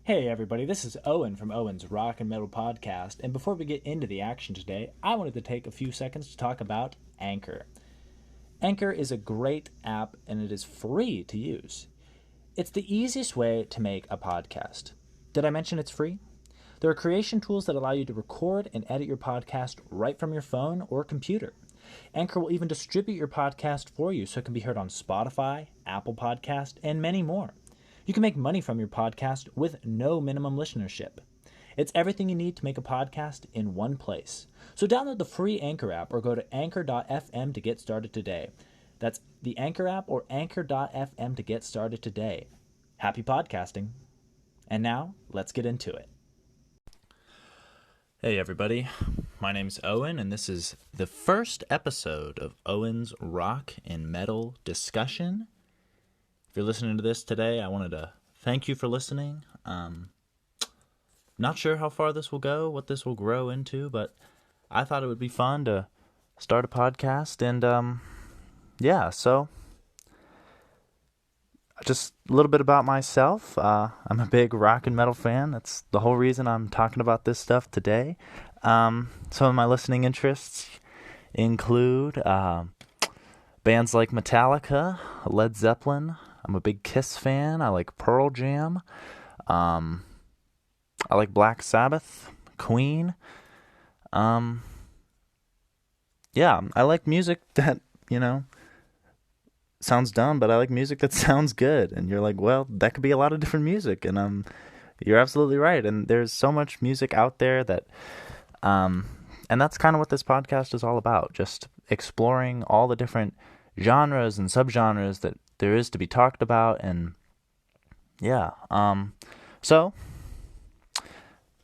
Hey everybody, this is Owen from Owen's Rock and Metal Podcast, and before we get into the action today, I wanted to take a few seconds to talk about Anchor. Anchor is a great app and it is free to use. It's the easiest way to make a podcast. Did I mention it's free? There are creation tools that allow you to record and edit your podcast right from your phone or computer. Anchor will even distribute your podcast for you so it can be heard on Spotify, Apple Podcast, and many more. You can make money from your podcast with no minimum listenership. It's everything you need to make a podcast in one place. So download the free Anchor app or go to anchor.fm to get started today. That's the Anchor app or anchor.fm to get started today. Happy podcasting. And now, let's get into it. Hey everybody, my name's Owen, and this is the first episode of Owen's Rock and Metal Discussion. If you're listening to this today, I wanted to thank you for listening. Not sure how far this will go, what this will grow into, but I thought it would be fun to start a podcast, and so just a little bit about myself. I'm a big rock and metal fan. That's the whole reason I'm talking about this stuff today. Some of my listening interests include bands like Metallica, Led Zeppelin. I'm a big Kiss fan. I like Pearl Jam. I like Black Sabbath, Queen. I like music that, sounds dumb, but I like music that sounds good. And you're like, well, that could be a lot of different music. And you're absolutely right. And there's so much music out there that, and that's kind of what this podcast is all about. Just exploring all the different genres and subgenres that there is to be talked about. And so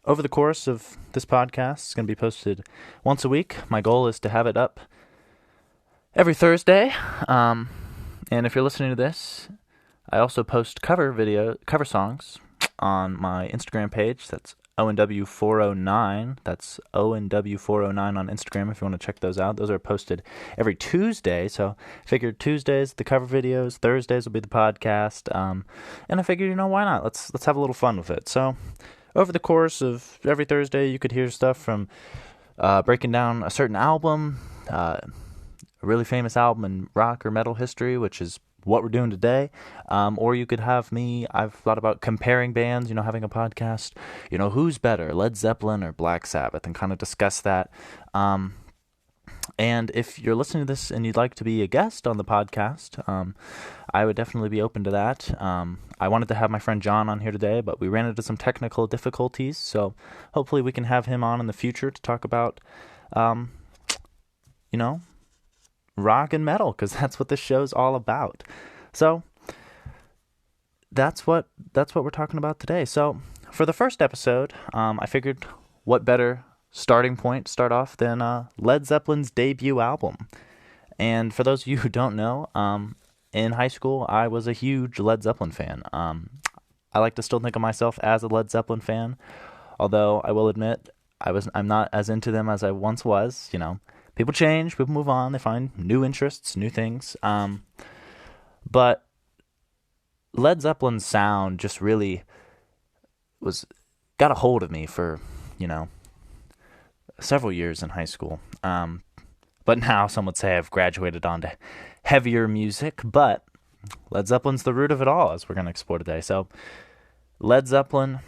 over the course of this podcast, it's going to be posted once a week. My goal is to have it up every Thursday. And if you're listening to this, I also post cover songs on my Instagram page. That's ONW409. That's ONW409 on Instagram if you want to check those out. Those are posted every Tuesday. So I figured Tuesdays, the cover videos, Thursdays will be the podcast. And I figured, why not? Let's have a little fun with it. So over the course of every Thursday, you could hear stuff from breaking down a certain album, a really famous album in rock or metal history, which is what we're doing today, or you could have me. I've thought about comparing bands, having a podcast, who's better, Led Zeppelin or Black Sabbath, and kind of discuss that. And if you're listening to this and you'd like to be a guest on the podcast, I would definitely be open to that. I wanted to have my friend John on here today, but we ran into some technical difficulties, so hopefully we can have him on in the future to talk about, rock and metal, because that's what this show's all about. So that's what we're talking about today. So for the first episode, I figured what better starting point to start off than Led Zeppelin's debut album. And for those of you who don't know, in high school I was a huge Led Zeppelin fan. I like to still think of myself as a Led Zeppelin fan, although I will admit I'm not as into them as I once was. People change, people move on, they find new interests, new things. But Led Zeppelin's sound just really got a hold of me for, several years in high school. But now some would say I've graduated onto heavier music, but Led Zeppelin's the root of it all, as we're going to explore today. So Led Zeppelin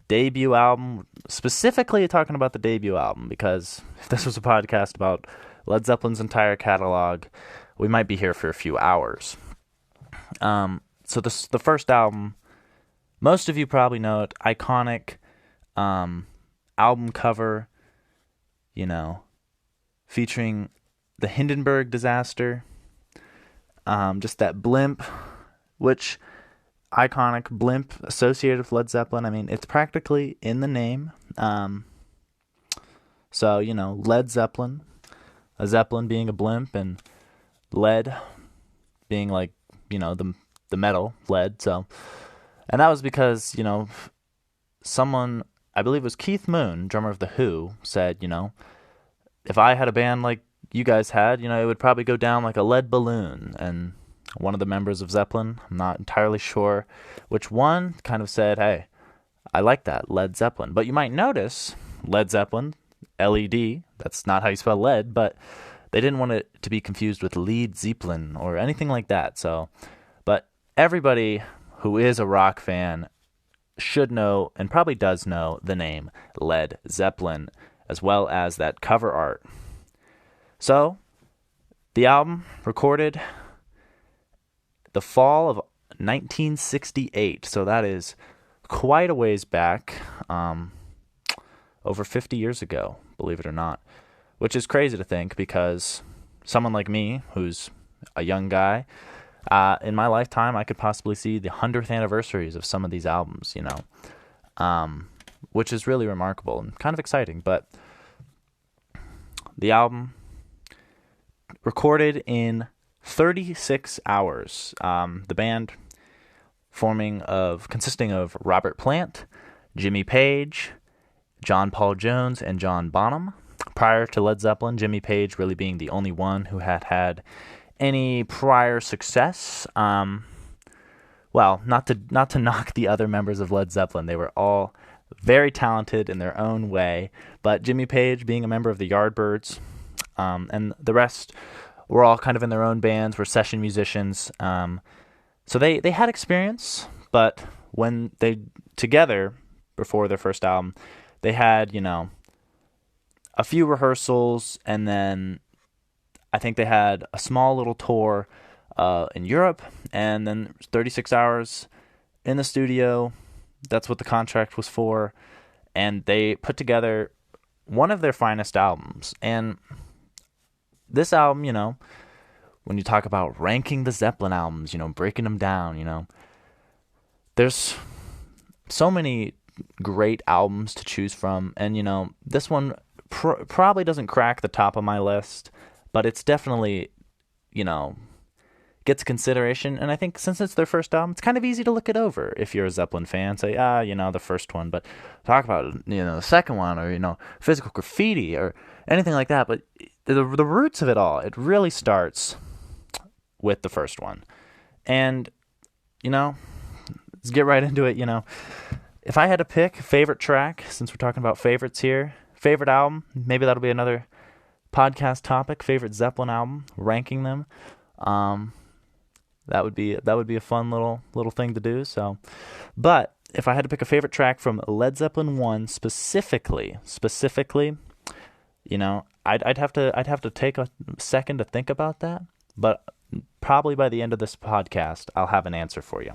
debut album, specifically talking about the debut album, because if this was a podcast about Led Zeppelin's entire catalog, we might be here for a few hours. So the first album, most of you probably know it, iconic album cover, featuring the Hindenburg disaster, just that blimp, which iconic blimp associated with Led Zeppelin. I mean, it's practically in the name. So, Led Zeppelin, a Zeppelin being a blimp, and lead being like, the metal, lead. So, and that was because, someone, I believe it was Keith Moon, drummer of The Who, said, if I had a band like you guys had, it would probably go down like a lead balloon. And one of the members of Zeppelin, I'm not entirely sure which one, kind of said, hey, I like that, Led Zeppelin. But you might notice Led Zeppelin, LED, that's not how you spell lead, but they didn't want it to be confused with Lead Zeppelin or anything like that. So, but everybody who is a rock fan should know, and probably does know, the name Led Zeppelin, as well as that cover art. So, the album recorded the fall of 1968, so that is quite a ways back, over 50 years ago, believe it or not, which is crazy to think because someone like me, who's a young guy, in my lifetime, I could possibly see the 100th anniversaries of some of these albums, which is really remarkable and kind of exciting. But the album recorded in 36 hours. The band consisting of Robert Plant, Jimmy Page, John Paul Jones, and John Bonham. Prior to Led Zeppelin, Jimmy Page really being the only one who had any prior success. Well, not to knock the other members of Led Zeppelin. They were all very talented in their own way, but Jimmy Page being a member of the Yardbirds, and the rest were all kind of in their own bands, were session musicians. So they had experience, but when they together before their first album, they had, a few rehearsals, and then I think they had a small little tour in Europe, and then 36 hours in the studio. That's what the contract was for, and they put together one of their finest albums. And this album, when you talk about ranking the Zeppelin albums, breaking them down, there's so many great albums to choose from, and this one probably doesn't crack the top of my list, but it's definitely gets consideration. And I think since it's their first album, it's kind of easy to look it over if you're a Zeppelin fan. Say, the first one, but talk about the second one, or Physical Graffiti or anything like that. But the roots of it all, it really starts with the first one. And let's get right into it. If I had to pick a favorite track, since we're talking about favorites here, favorite album, maybe that'll be another podcast topic, favorite Zeppelin album, ranking them. That would be a fun little thing to do. So, but if I had to pick a favorite track from Led Zeppelin 1 specifically, I'd have to take a second to think about that, but probably by the end of this podcast, I'll have an answer for you.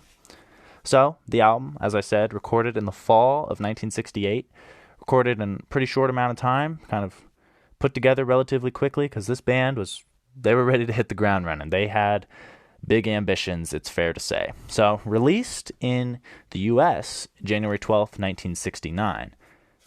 So, the album, as I said, recorded in the fall of 1968, recorded in a pretty short amount of time, kind of put together relatively quickly, because this band they were ready to hit the ground running. They had big ambitions, it's fair to say. So, released in the U.S. January 12th, 1969.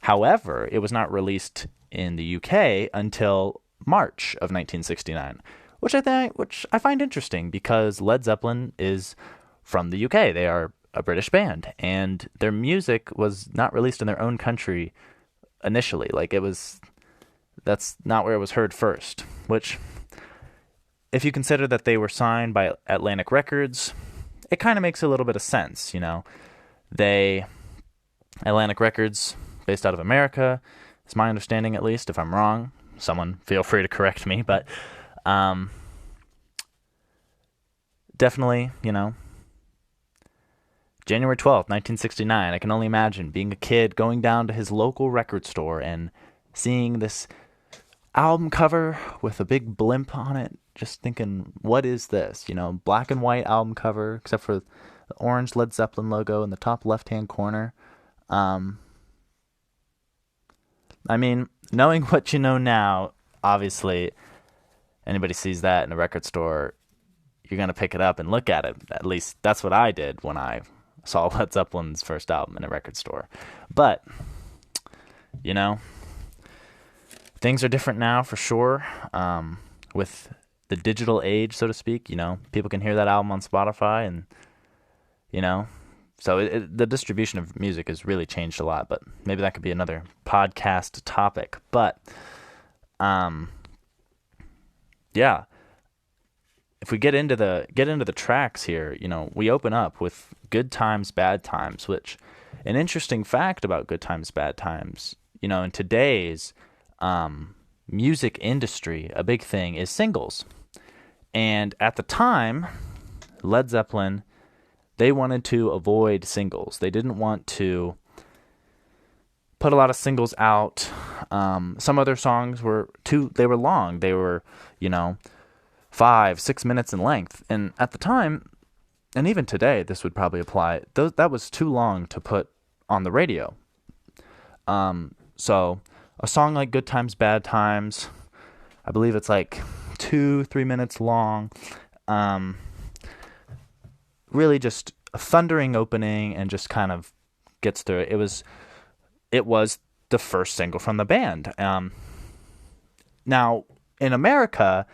However, it was not released in the UK until March of 1969, which I find interesting, because Led Zeppelin is from the UK. They are a British band, and their music was not released in their own country initially. That's not where it was heard first, which, if you consider that they were signed by Atlantic Records, it kind of makes a little bit of sense, Atlantic Records, based out of America, it's my understanding, at least. If I'm wrong, someone feel free to correct me, but definitely, January 12th, 1969, I can only imagine being a kid going down to his local record store and seeing this album cover with a big blimp on it, just thinking, what is this? Black and white album cover, except for the orange Led Zeppelin logo in the top left-hand corner. Knowing what you know now, obviously, anybody sees that in a record store, you're going to pick it up and look at it. At least that's what I did when I saw Led Zeppelin's first album in a record store. But, things are different now for sure. With the digital age, so to speak, people can hear that album on Spotify, and, so the distribution of music has really changed a lot, but maybe that could be another podcast topic. But, yeah, if we get into the tracks here, we open up with Good Times, Bad Times, which an interesting fact about Good Times, Bad Times, in today's music industry, a big thing is singles. And at the time, Led Zeppelin, they wanted to avoid singles. They didn't want to put a lot of singles out. Some of their songs were long. They were, 5-6 minutes in length. And at the time, and even today, this would probably apply, that was too long to put on the radio. So a song like Good Times, Bad Times, I believe it's like 2-3 minutes long. Really just a thundering opening and just kind of gets through it. It was the first single from the band. Now, in America,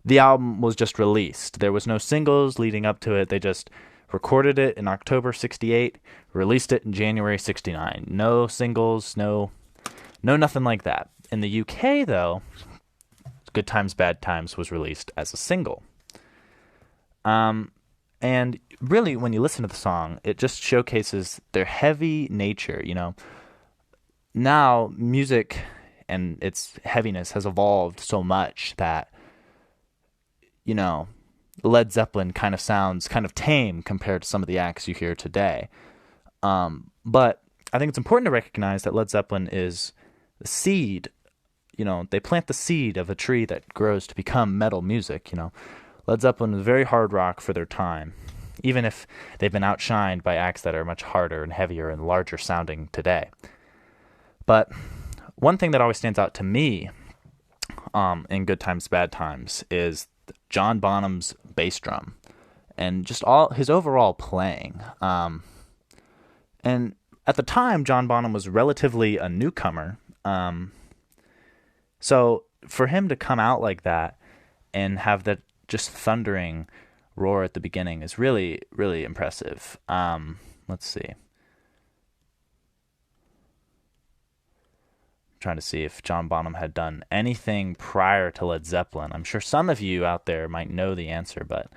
the album was just released. There was no singles leading up to it. They just recorded it in October 68, released it in January 69. No singles, no nothing like that. In the UK, though, Good Times, Bad Times was released as a single. And really, when you listen to the song, it just showcases their heavy nature, Now, music and its heaviness has evolved so much that, Led Zeppelin kind of sounds kind of tame compared to some of the acts you hear today. But I think it's important to recognize that Led Zeppelin is the seed, they plant the seed of a tree that grows to become metal music, Led Zeppelin is very hard rock for their time, even if they've been outshined by acts that are much harder and heavier and larger sounding today. But one thing that always stands out to me in Good Times, Bad Times is John Bonham's bass drum and just all his overall playing. And at the time, John Bonham was relatively a newcomer. So for him to come out like that and have that just thundering roar at the beginning is really, really impressive. Let's see. Trying to see if John Bonham had done anything prior to Led Zeppelin. I'm sure some of you out there might know the answer, but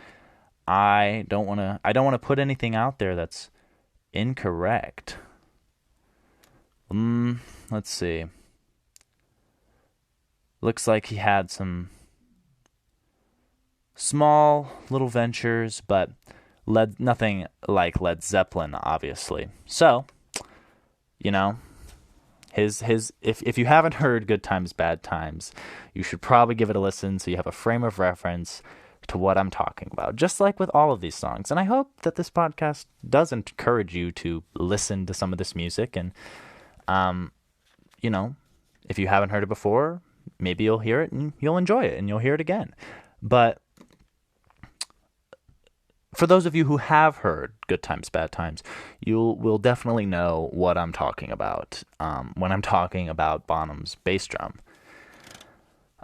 I don't want to put anything out there that's incorrect. Let's see. Looks like he had some small little ventures, but nothing like Led Zeppelin, obviously. So, if you haven't heard Good Times, Bad Times, you should probably give it a listen so you have a frame of reference to what I'm talking about, just like with all of these songs. And I hope that this podcast does encourage you to listen to some of this music. And, if you haven't heard it before, maybe you'll hear it and you'll enjoy it and you'll hear it again. But for those of you who have heard Good Times, Bad Times, you will definitely know what I'm talking about when I'm talking about Bonham's bass drum.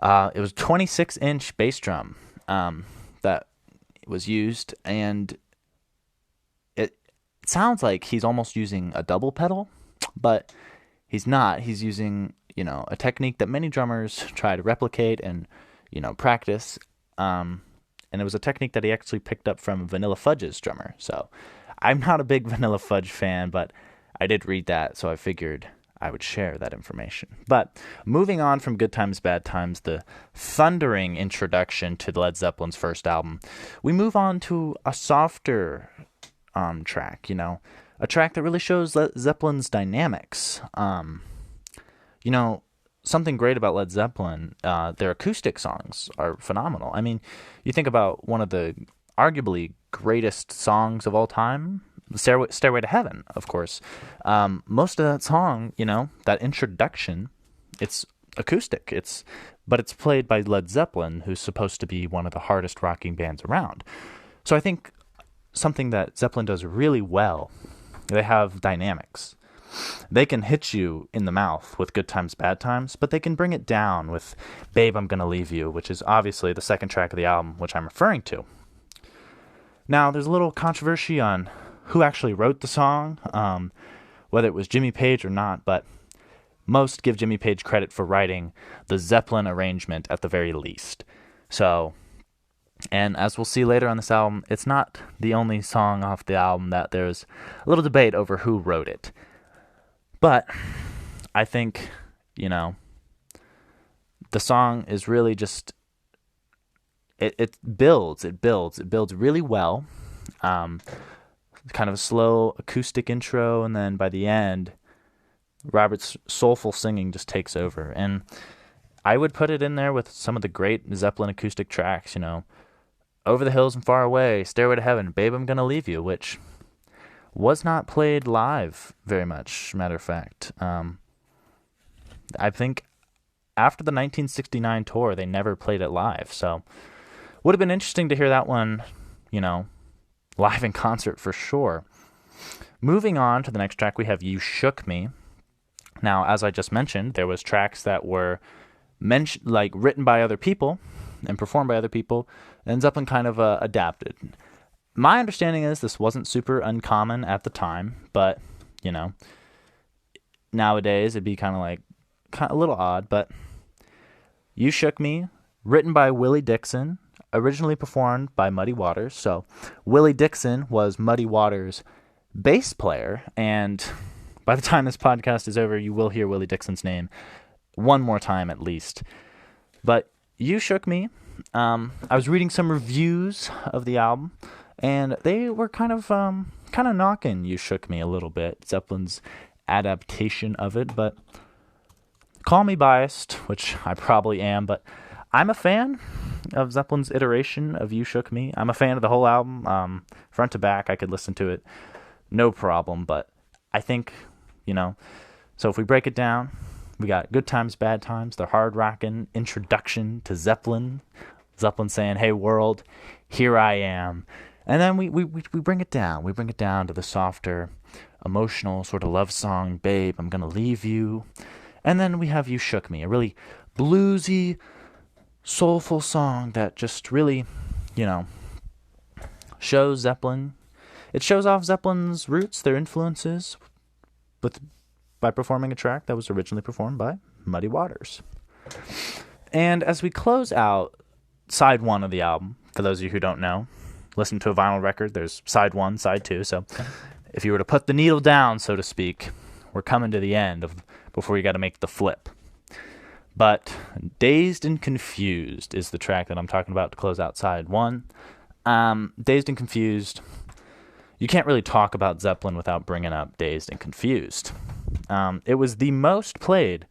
It was a 26-inch bass drum that was used, and it sounds like he's almost using a double pedal, but he's not. He's using, a technique that many drummers try to replicate and, practice. And it was a technique that he actually picked up from Vanilla Fudge's drummer. So I'm not a big Vanilla Fudge fan, but I did read that, so I figured I would share that information. But moving on from Good Times, Bad Times, the thundering introduction to Led Zeppelin's first album, we move on to a softer track, a track that really shows Led Zeppelin's dynamics. Something great about Led Zeppelin, their acoustic songs are phenomenal. I mean, you think about one of the arguably greatest songs of all time, Stairway to Heaven, of course. Most of that song, that introduction, it's acoustic. But it's played by Led Zeppelin, who's supposed to be one of the hardest rocking bands around. So I think something that Zeppelin does really well, they have dynamics. They can hit you in the mouth with Good Times, Bad Times, but they can bring it down with Babe, I'm Gonna Leave You, which is obviously the second track of the album, which I'm referring to. Now, there's a little controversy on who actually wrote the song, whether it was Jimmy Page or not, but most give Jimmy Page credit for writing the Zeppelin arrangement at the very least. So, And as we'll see later on this album, it's not the only song off the album that there's a little debate over who wrote it. But I think, the song is really just, it builds really well. Kind of a slow acoustic intro, and then by the end, Robert's soulful singing just takes over. And I would put it in there with some of the great Zeppelin acoustic tracks, Over the Hills and Far Away, Stairway to Heaven, Babe, I'm Gonna Leave You, which was not played live very much, matter of fact. I think after the 1969 tour, they never played it live, so would have been interesting to hear that one, live in concert for sure. Moving on to the next track, we have You Shook Me. Now, as I just mentioned, there was tracks that were written by other people and performed by other people, and Zeppelin kind of adapted. My understanding is this wasn't super uncommon at the time, but, nowadays it'd be kind of a little odd, but You Shook Me, written by Willie Dixon, originally performed by Muddy Waters. So Willie Dixon was Muddy Waters' bass player, and by the time this podcast is over, you will hear Willie Dixon's name one more time at least. But You Shook Me, I was reading some reviews of the album, and they were kind of knocking You Shook Me a little bit, Zeppelin's adaptation of it. But call me biased, which I probably am, but I'm a fan of Zeppelin's iteration of You Shook Me. I'm a fan of the whole album, front to back. I could listen to it no problem, but I think, so if we break it down, we got Good Times, Bad Times, the hard rockin' introduction to Zeppelin. Zeppelin saying, "Hey world, here I am." And then we bring it down. We bring it down to the softer, emotional sort of love song, "Babe, I'm Gonna Leave You." And then we have You Shook Me, a really bluesy, soulful song that just really, shows Zeppelin. It shows off Zeppelin's roots, their influences, by performing a track that was originally performed by Muddy Waters. And as we close out side one of the album, for those of you who don't know, listen to a vinyl record, there's side one, side two. So if you were to put the needle down, so to speak, we're coming to the end before you got to make the flip. But Dazed and Confused is the track that I'm talking about to close out side one. Dazed and Confused, you can't really talk about Zeppelin without bringing up Dazed and Confused. It was the most played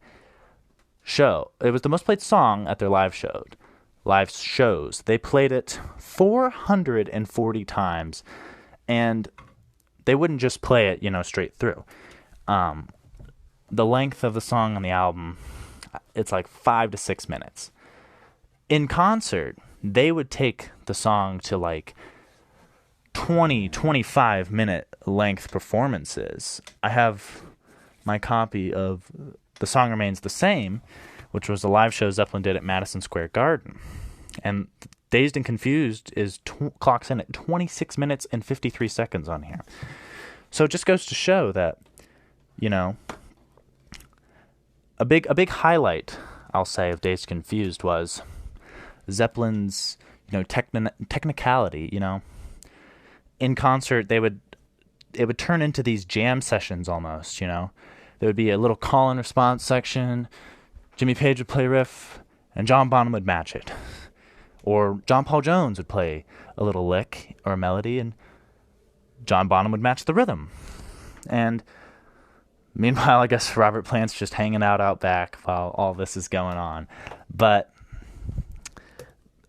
show. It was the most played song at their live shows. They played it 440 times, and they wouldn't just play it, straight through. The length of the song on the album, it's like 5 to 6 minutes. In concert, they would take the song to 25 minute length performances. I have my copy of The Song Remains the Same, which was a live show Zeppelin did at Madison Square Garden. And Dazed and Confused clocks in at 26 minutes and 53 seconds on here. So it just goes to show that, a big highlight, I'll say, of Dazed and Confused was Zeppelin's, technicality, In concert, it would turn into these jam sessions almost, There would be a little call and response section. Jimmy Page would play a riff, and John Bonham would match it. Or John Paul Jones would play a little lick or a melody, and John Bonham would match the rhythm. And meanwhile, I guess Robert Plant's just hanging out back while all this is going on. But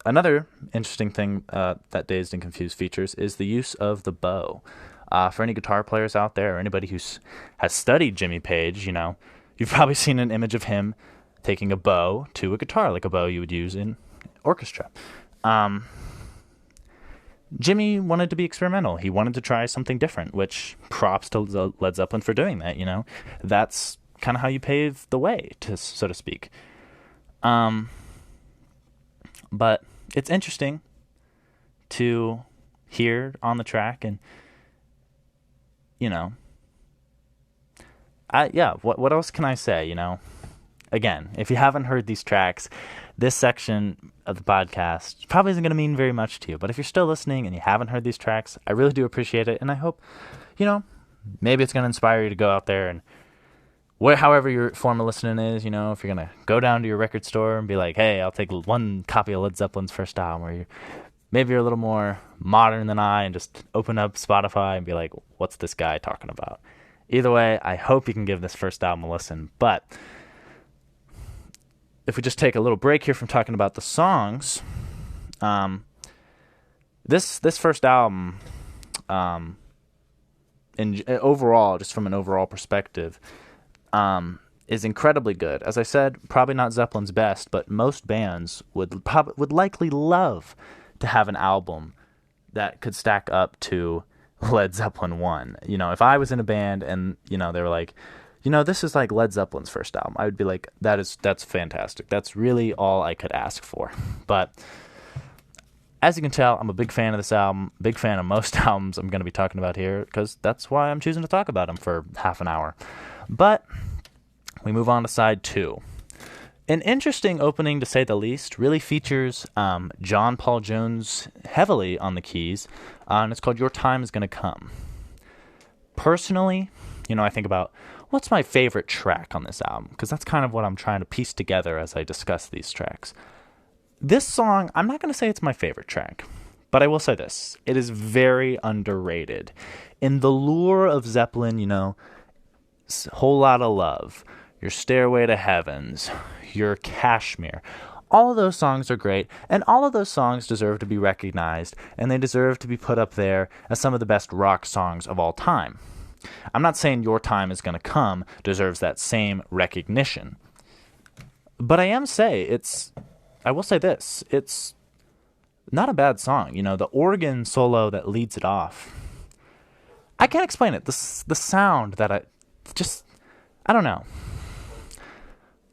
another interesting thing that Dazed and Confused features is the use of the bow. For any guitar players out there, or anybody who has studied Jimmy Page, you've probably seen an image of him taking a bow to a guitar, like a bow you would use in orchestra. Jimmy wanted to be experimental. He wanted to try something different, which props to Led Zeppelin for doing that, That's kind of how you pave the way, so to speak. But it's interesting to hear on the track, and what else can I say? Again, if you haven't heard these tracks, this section of the podcast probably isn't going to mean very much to you. But if you're still listening and you haven't heard these tracks, I really do appreciate it. And I hope, maybe it's going to inspire you to go out there and however your form of listening is, if you're going to go down to your record store and be like, hey, I'll take one copy of Led Zeppelin's first album, or maybe you're a little more modern than I and just open up Spotify and be like, what's this guy talking about? Either way, I hope you can give this first album a listen. But if we just take a little break here from talking about the songs, this first album, overall, just from an overall perspective, is incredibly good. As I said, probably not Zeppelin's best, but most bands would likely love to have an album that could stack up to Led Zeppelin 1. If I was in a band and, they were like, this is like Led Zeppelin's first album, I would be like, that's fantastic. That's really all I could ask for. But as you can tell, I'm a big fan of this album, big fan of most albums I'm going to be talking about here, because that's why I'm choosing to talk about them for half an hour. But we move on to side 2. An interesting opening, to say the least, really features John Paul Jones heavily on the keys, and it's called Your Time Is Gonna Come. Personally, I think about, what's my favorite track on this album? Because that's kind of what I'm trying to piece together as I discuss these tracks. This song, I'm not going to say it's my favorite track, but I will say this. It is very underrated. In the lure of Zeppelin, Whole Lot of Love, Your Stairway to Heavens, Your Kashmir, all of those songs are great, and all of those songs deserve to be recognized, and they deserve to be put up there as some of the best rock songs of all time. I'm not saying Your Time Is Gonna Come deserves that same recognition, but I will say this, it's not a bad song. The organ solo that leads it off, I can't explain it. The sound that I don't know.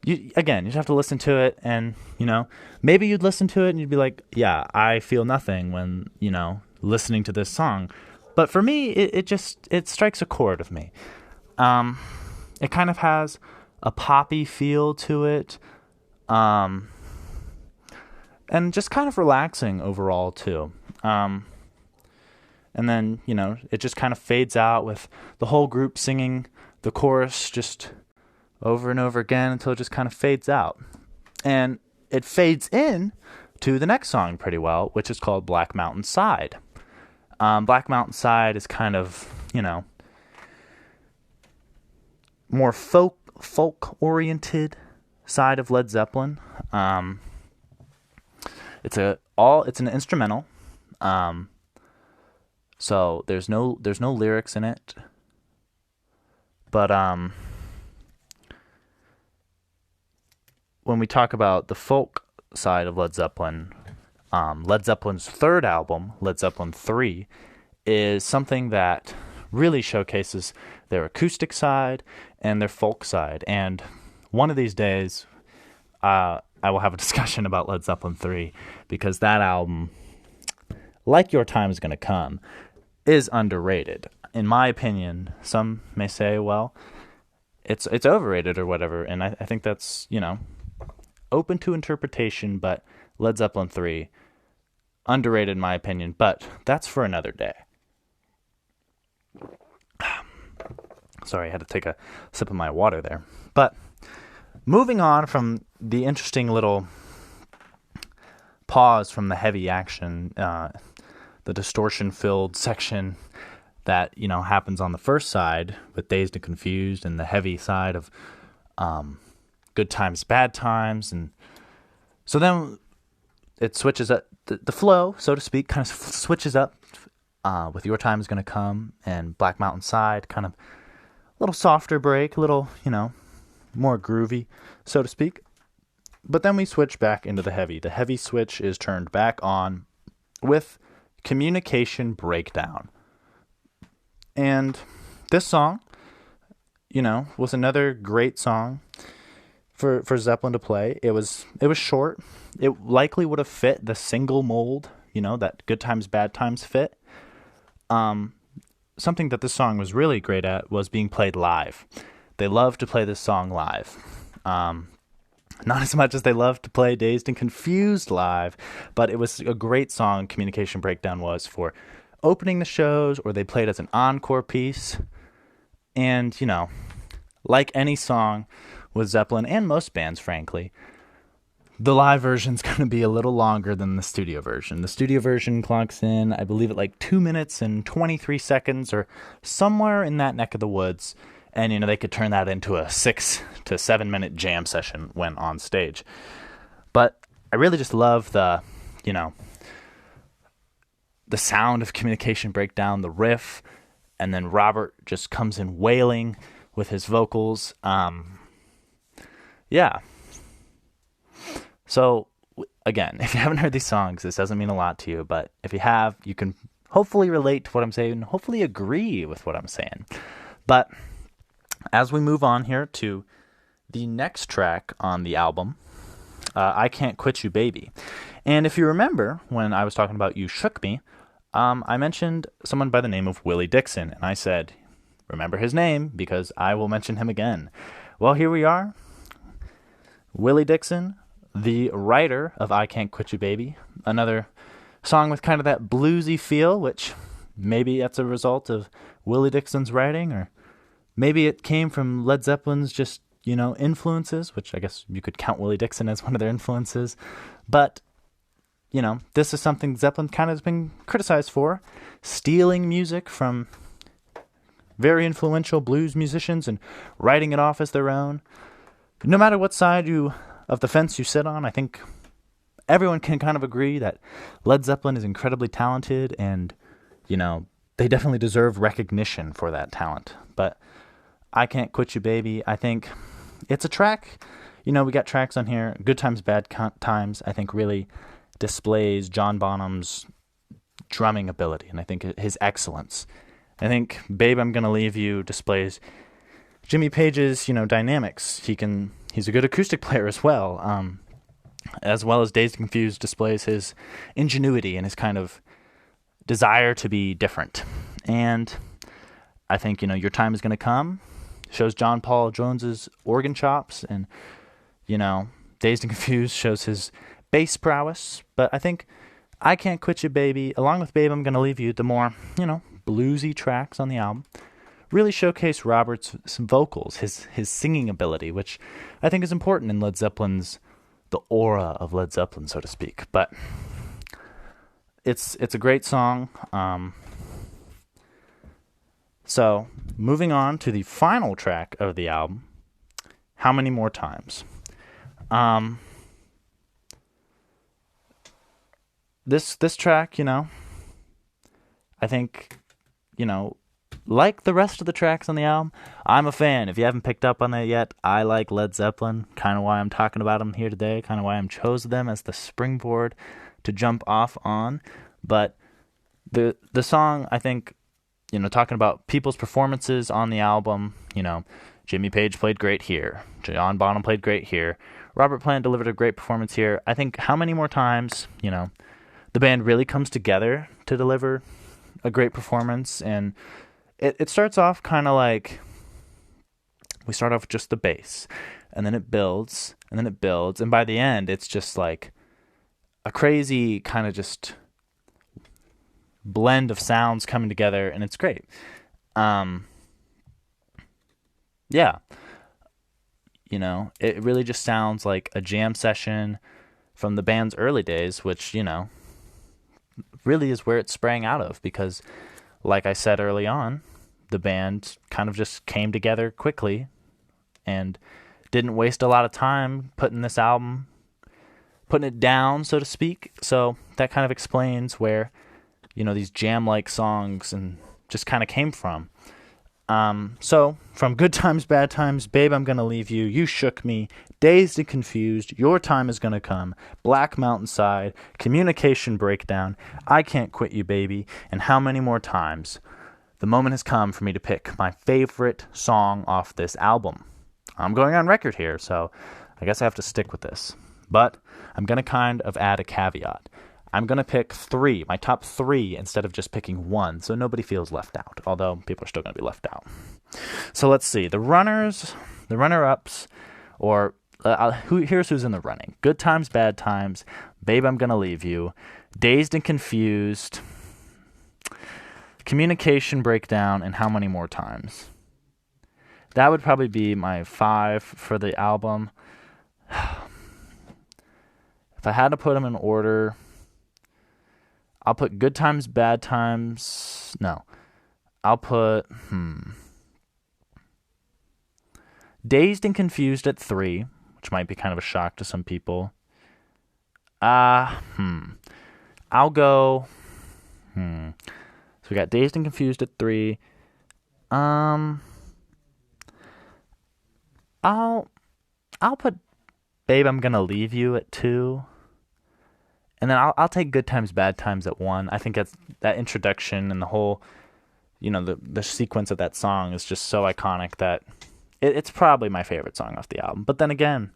You just have to listen to it, and, maybe you'd listen to it and you'd be like, yeah, I feel nothing when, listening to this song. But for me, it strikes a chord with me. It kind of has a poppy feel to it, and just kind of relaxing overall, too. And then, it just kind of fades out with the whole group singing the chorus just over and over again until it just kind of fades out. And it fades in to the next song pretty well, which is called Black Mountain Side. Black Mountain Side is kind of, more folk-oriented side of Led Zeppelin. It's an instrumental. So there's no lyrics in it. But when we talk about the folk side of Led Zeppelin, Led Zeppelin's third album, Led Zeppelin 3, is something that really showcases their acoustic side and their folk side. And one of these days, I will have a discussion about Led Zeppelin 3, because that album, like Your Time Is Gonna Come, is underrated. In my opinion, some may say, well, it's overrated or whatever, and I think that's, open to interpretation, but Led Zeppelin 3, underrated in my opinion, but that's for another day. Sorry, I had to take a sip of my water there. But moving on from the interesting little pause from the heavy action, the distortion-filled section that, happens on the first side with Dazed and Confused, and the heavy side of Good Times, Bad Times. And so then it switches up, the flow, so to speak, kind of switches up with Your Time Is Gonna Come and Black Mountain Side, kind of a little softer break, a little, more groovy, so to speak. But then we switch back into the heavy. The heavy switch is turned back on with Communication Breakdown. And this song, was another great song for Zeppelin to play. It was short. It likely would have fit the single mold, that Good Times, Bad Times fit. Something that this song was really great at was being played live. They love to play this song live. Not as much as they love to play Dazed and Confused live, but it was a great song, Communication Breakdown was, for opening the shows, or they played as an encore piece. And, like any song with Zeppelin, and most bands, frankly, the live version's going to be a little longer than the studio version. The studio version clocks in, I believe, at like 2 minutes and 23 seconds, or somewhere in that neck of the woods. And, they could turn that into a 6 to 7 minute jam session when on stage. But I really just love the sound of Communication Breakdown, the riff, and then Robert just comes in wailing with his vocals. Yeah. So, again, if you haven't heard these songs, this doesn't mean a lot to you, but if you have, you can hopefully relate to what I'm saying, hopefully agree with what I'm saying. But as we move on here to the next track on the album, I Can't Quit You Baby. And if you remember, when I was talking about You Shook Me, I mentioned someone by the name of Willie Dixon, and I said, remember his name, because I will mention him again. Well, here we are. Willie Dixon, the writer of I Can't Quit You Baby, another song with kind of that bluesy feel, which maybe that's a result of Willie Dixon's writing, or maybe it came from Led Zeppelin's just, influences, which I guess you could count Willie Dixon as one of their influences. But, this is something Zeppelin kind of has been criticized for, stealing music from very influential blues musicians and writing it off as their own. No matter what side of the fence you sit on, I think everyone can kind of agree that Led Zeppelin is incredibly talented, and, they definitely deserve recognition for that talent. But I Can't Quit You Baby, I think it's a track, we got tracks on here, Good Times, Bad Times, I think really displays John Bonham's drumming ability, and I think his excellence. I think Babe, I'm Gonna Leave You displays Jimmy Page's, dynamics. He's a good acoustic player as well as Dazed and Confused displays his ingenuity and his kind of desire to be different. And I think, Your Time Is Gonna Come shows John Paul Jones's organ chops, and, Dazed and Confused shows his bass prowess. But I think I Can't Quit You Baby, along with Babe, I'm Gonna Leave You, the more, bluesy tracks on the album, really showcase Robert's vocals, his singing ability, which I think is important in Led Zeppelin's, the aura of Led Zeppelin, so to speak. But it's a great song. So, moving on to the final track of the album, How Many More Times. This track, I think, like the rest of the tracks on the album, I'm a fan. If you haven't picked up on that yet, I like Led Zeppelin, kind of why I'm talking about them here today, kind of why I'm chose them as the springboard to jump off on. But the song, I think, talking about people's performances on the album, Jimmy Page played great here, John Bonham played great here, Robert Plant delivered a great performance here. I think How Many More Times, the band really comes together to deliver a great performance, and it starts off kind of like, we start off with just the bass, and then it builds, and by the end, it's just like a crazy kind of just blend of sounds coming together, and it's great. Yeah. It really just sounds like a jam session from the band's early days, which, really is where it sprang out of, because like I said early on, the band kind of just came together quickly and didn't waste a lot of time putting it down, so to speak. So that kind of explains where, these jam-like songs and just kind of came from. So from Good Times, Bad Times, Babe, I'm Gonna Leave You, You Shook Me, Dazed and Confused, Your Time Is Gonna Come, Black Mountainside, Communication Breakdown, I Can't Quit You Baby, and How Many More Times, the moment has come for me to pick my favorite song off this album. I'm going on record here, so I guess I have to stick with this. But I'm going to kind of add a caveat. I'm going to pick my top three, instead of just picking one, so nobody feels left out, although people are still going to be left out. So let's see. The runner-ups, or Here's who's in the running: Good Times, Bad Times, Babe, I'm Gonna Leave You, Dazed and Confused, Communication Breakdown, and How Many More Times. That would probably be my 5 for the album. If I had to put them in order, I'll put Good Times, Bad Times. No. I'll put Dazed and Confused at 3, which might be kind of a shock to some people. I'll go. So we got Dazed and Confused at 3. I'll put Babe, I'm Gonna Leave You at 2. And then I'll take Good Times, Bad Times at 1. I think that introduction and the whole, the sequence of that song is just so iconic that it's probably my favorite song off the album. But then again,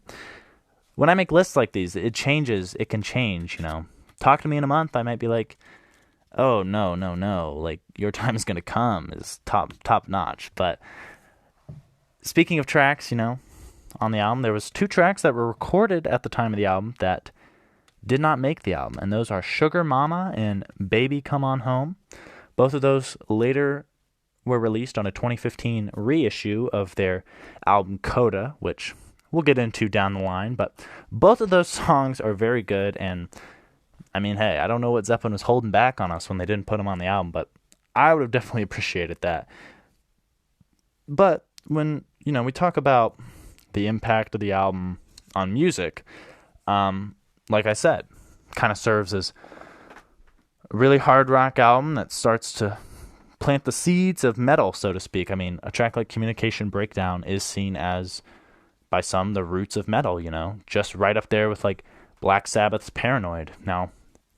when I make lists like these, it changes. It can change, Talk to Me in a month, I might be like, oh, no. Like, Your Time Is Gonna Come is top notch. But speaking of tracks, on the album, there was 2 tracks that were recorded at the time of the album that did not make the album, and those are Sugar Mama and Baby Come On Home. Both of those later were released on a 2015 reissue of their album Coda, which we'll get into down the line, but both of those songs are very good, and I mean, hey, I don't know what Zeppelin was holding back on us when they didn't put them on the album, but I would have definitely appreciated that. But when, we talk about the impact of the album on music, like I said, kind of serves as a really hard rock album that starts to plant the seeds of metal, so to speak. I mean, a track like Communication Breakdown is seen as, by some, the roots of metal, just right up there with like Black Sabbath's Paranoid. Now,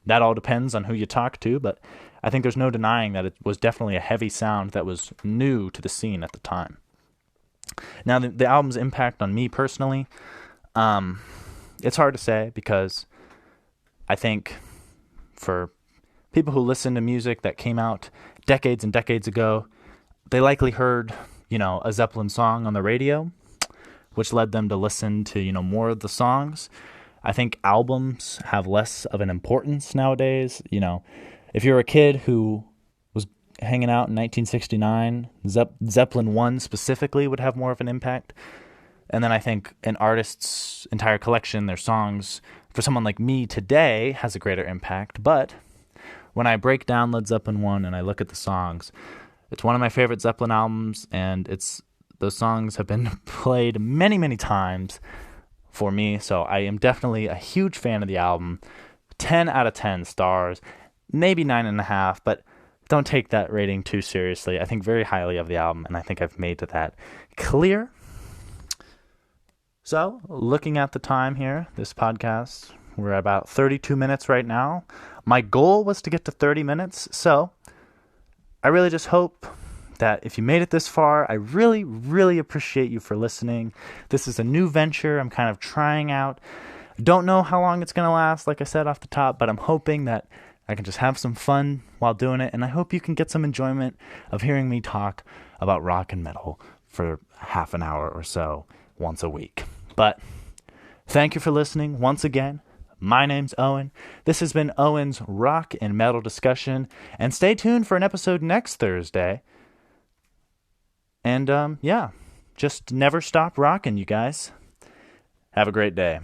that all depends on who you talk to, but I think there's no denying that it was definitely a heavy sound that was new to the scene at the time. Now, the album's impact on me personally, it's hard to say, because I think for people who listen to music that came out decades and decades ago, they likely heard, a Zeppelin song on the radio, which led them to listen to, more of the songs. I think albums have less of an importance nowadays. If you're a kid who was hanging out in 1969, Zeppelin 1 specifically would have more of an impact. And then I think an artist's entire collection, their songs, for someone like me today, has a greater impact. But when I break down Led Zeppelin 1 and I look at the songs, it's one of my favorite Zeppelin albums, and those songs have been played many, many times for me. So I am definitely a huge fan of the album. 10 out of 10 stars, maybe 9.5, but don't take that rating too seriously. I think very highly of the album, and I think I've made that clear. So, looking at the time here, this podcast, we're at about 32 minutes right now. My goal was to get to 30 minutes, so I really just hope that if you made it this far, I really, really appreciate you for listening. This is a new venture I'm kind of trying out. Don't know how long it's going to last, like I said off the top, but I'm hoping that I can just have some fun while doing it, and I hope you can get some enjoyment of hearing me talk about rock and metal for half an hour or so once a week. But thank you for listening once again. My name's Owen. This has been Owen's Rock and Metal Discussion, and stay tuned for an episode next Thursday. And just never stop rocking, you guys. Have a great day.